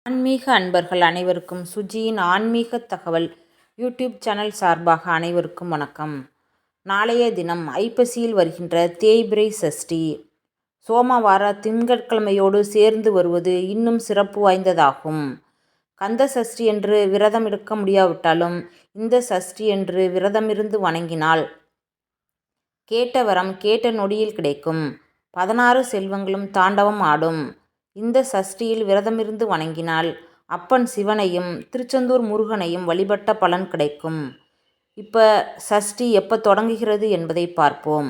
ஆன்மீக அன்பர்கள் அனைவருக்கும் சுஜியின் ஆன்மீக தகவல் யூடியூப் சேனல் சார்பாக அனைவருக்கும் வணக்கம். நாளைய தினம் ஐப்பசியில் வருகின்ற தேய்பிறை சஷ்டி சோமவார திங்கட்கிழமையோடு சேர்ந்து வருவது இன்னும் சிறப்பு வாய்ந்ததாகும். கந்த சஷ்டி என்று விரதம் எடுக்க முடியாவிட்டாலும் இந்த சஷ்டி என்று விரதமிருந்து வணங்கினால் கேட்ட வரம் கேட்ட நொடியில் கிடைக்கும். 16 செல்வங்களும் தாண்டவம் ஆடும். இந்த சஷ்டியில் விரதமிருந்து வணங்கினால் அப்பன் சிவனையும் திருச்செந்தூர் முருகனையும் வழிபட்ட பலன் கிடைக்கும். இப்போ சஷ்டி எப்போ தொடங்குகிறது என்பதை பார்ப்போம்.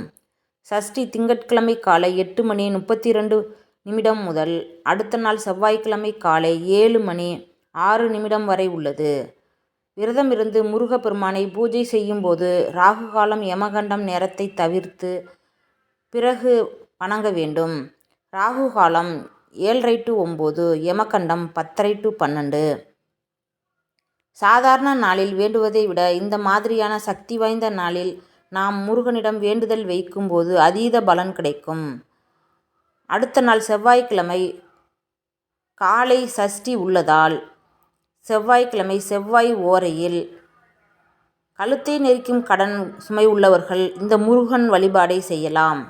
சஷ்டி திங்கட்கிழமை காலை 8:32 முதல் அடுத்த நாள் செவ்வாய்க்கிழமை காலை 7:06 வரை உள்ளது. விரதமிருந்து முருகப்பெருமானை பூஜை செய்யும்போது ராகு காலம் யமகண்டம் நேரத்தை தவிர்த்து பிறகு வணங்க வேண்டும். ராகு காலம் 7:30 to 9, யமகண்டம் 10:30 to 12. சாதாரண நாளில் வேண்டுவதை விட இந்த மாதிரியான சக்தி வாய்ந்த நாளில் நாம் முருகனிடம் வேண்டுதல் வைக்கும்போது அதீத பலன் கிடைக்கும். அடுத்த நாள் செவ்வாய்க்கிழமை காலை சஷ்டி உள்ளதால் செவ்வாய்க்கிழமை செவ்வாய் ஓரையில் கழுத்தை நெரிக்கும் கடன் சுமை உள்ளவர்கள் இந்த முருகன் வழிபாடை செய்யலாம்.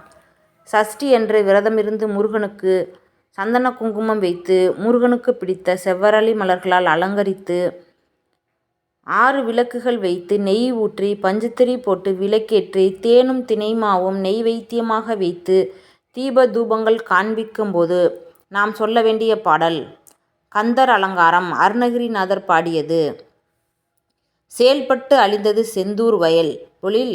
சஷ்டி என்று விரதமிருந்து முருகனுக்கு சந்தன குங்குமம் வைத்து முருகனுக்கு பிடித்த செவ்வரளி மலர்களால் அலங்கரித்து 6 விளக்குகள் வைத்து நெய் ஊற்றி பஞ்சுத்திரி போட்டு விளக்கேற்றி தேனும் தினைமாவும் நெய்வேத்தியமாக வைத்து தீப தூபங்கள் காண்பிக்கும் போது நாம் சொல்ல வேண்டிய பாடல். கந்தர் அலங்காரம் அருணகிரிநாதர் பாடியது. செயல்பட்டு அழிந்தது செந்தூர் வயல் பொழில்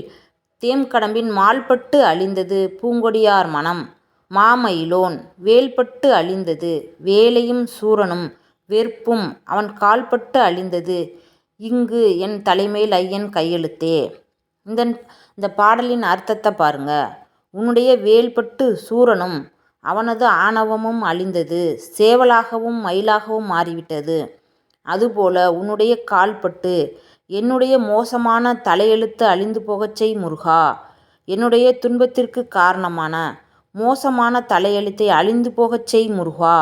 தேம்கடம்பின் மால்பட்டு அழிந்தது பூங்கொடியார் மனம் மாமயிலோன் வேல்பட்டு அழிந்தது வேலையும் சூரனும் வெற்பும் அவன் கால்பட்டு அழிந்தது இங்கு என் தலைமேல் ஐயன் கையெழுத்தே. இந்த பாடலின் அர்த்தத்தை பாருங்க. உன்னுடைய வேல்பட்டு சூரனும் அவனது ஆணவமும் அழிந்தது, சேவலாகவும் மயிலாகவும் மாறிவிட்டது. அதுபோல உன்னுடைய கால்பட்டு என்னுடைய மோசமான தலையெழுத்து அழிந்து போகச் செய் முருகா. என்னுடைய துன்பத்திற்கு காரணமான மோசமான தலையெழுத்தை அழிந்து போகச் செய் முருகா.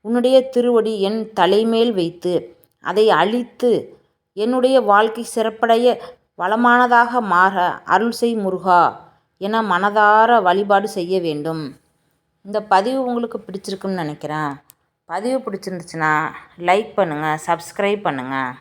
உன்னுடைய திருவடி என் தலைமேல் வைத்து அதை அழித்து என்னுடைய வாழ்க்கை சிறப்படைய வளமானதாக மாற அருள் செய் முருகா என மனதார வழிபாடு செய்ய வேண்டும். இந்த பதிவு உங்களுக்கு பிடிச்சிருக்குன்னு நினைக்கிறேன். பதிவு பிடிச்சிருந்துச்சுன்னா லைக் பண்ணுங்கள், சப்ஸ்கிரைப் பண்ணுங்கள்.